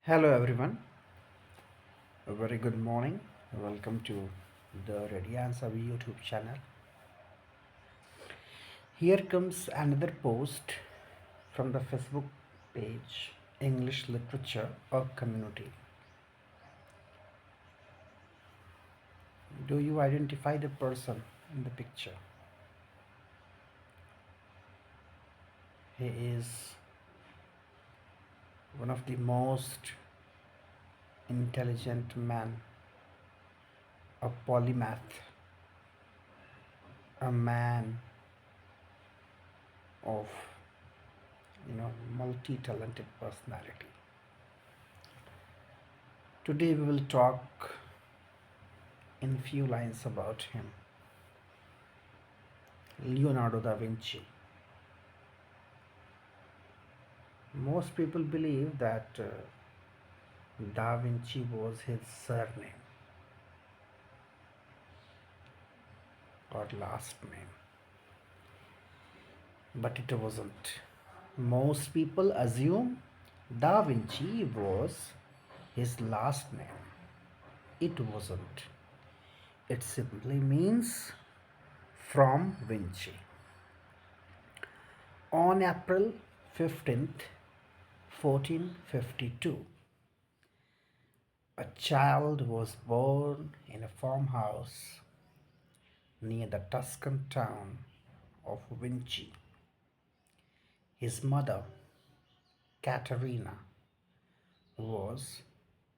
Hello everyone, a very good morning. Welcome to the Radiance of YouTube channel. Here comes another post from the Facebook page English Literature or Community. Do you identify the person in the picture? He is one of the most intelligent men, a polymath, a man of multi-talented personality. Today we will talk in few lines about him. Leonardo da Vinci. Most people believe that Da Vinci was his surname or last name, but it wasn't. Most people assume Da Vinci was his last name. It wasn't. It simply means from Vinci. On April 15th, 1452, a child was born in a farmhouse near the Tuscan town of Vinci. His mother, Caterina, was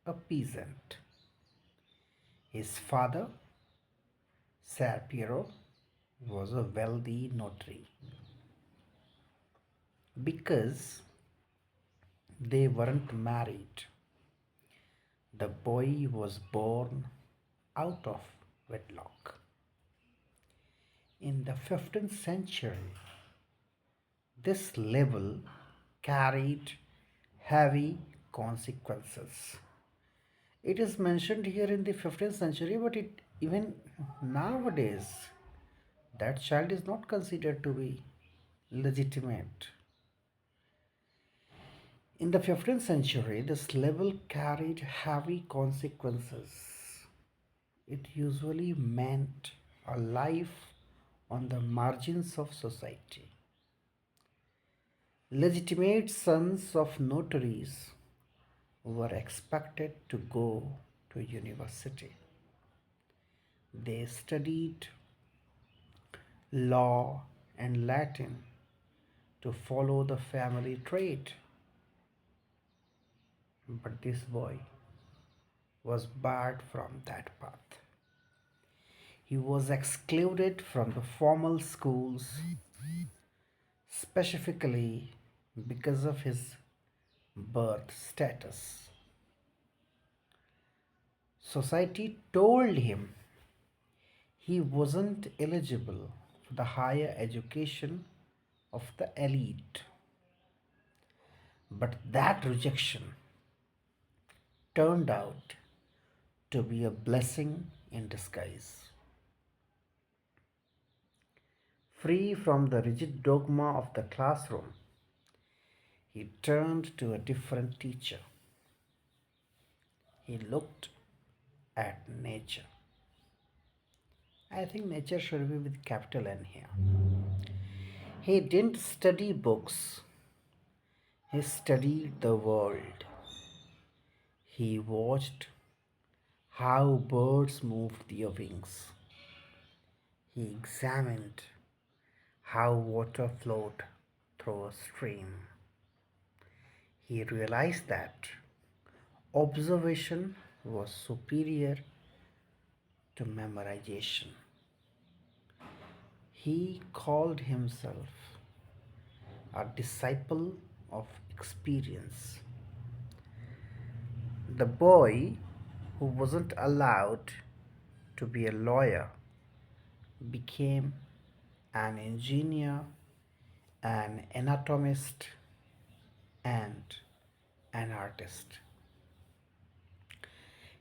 a peasant. His father, Ser Piero, was a wealthy notary. Because they weren't married, the boy was born out of wedlock. In the 15th century, this label carried heavy consequences. It is mentioned here in the 15th century, but it even nowadays that child is not considered to be legitimate. In the 15th century, this label carried heavy consequences. It usually meant a life on the margins of society. Legitimate sons of notaries were expected to go to university. They studied law and Latin to follow the family trade. But this boy was barred from that path. He was excluded from the formal schools specifically because of his birth status. Society told him he wasn't eligible for the higher education of the elite. But that rejection turned out to be a blessing in disguise. Free from the rigid dogma of the classroom, he turned to a different teacher. He looked at nature. I think nature should be with capital N here. He didn't study books, he studied the world. He watched how birds moved their wings. He examined how water flowed through a stream. He realized that observation was superior to memorization. He called himself a disciple of experience. The boy who wasn't allowed to be a lawyer became an engineer, an anatomist, and an artist.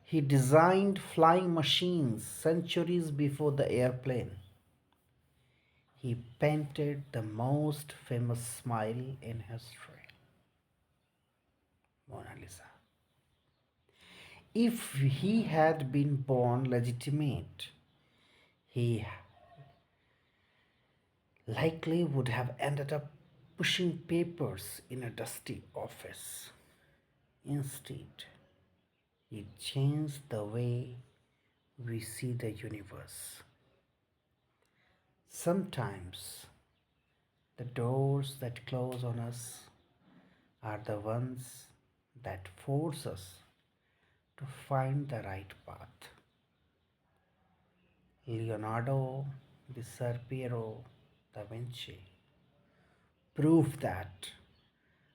He designed flying machines centuries before the airplane. He painted the most famous smile in history, Mona Lisa. If he had been born legitimate, he likely would have ended up pushing papers in a dusty office. Instead, he changed the way we see the universe. Sometimes the doors that close on us are the ones that force us to find the right path. Leonardo di Serpiero da Vinci proved that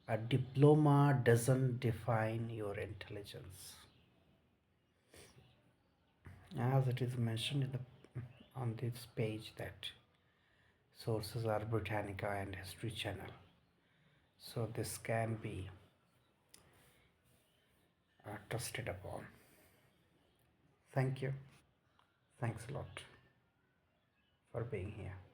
a diploma doesn't define your intelligence. As it is mentioned on this page that sources are Britannica and History Channel. So this can be trusted upon. Thank you. Thanks a lot for being here.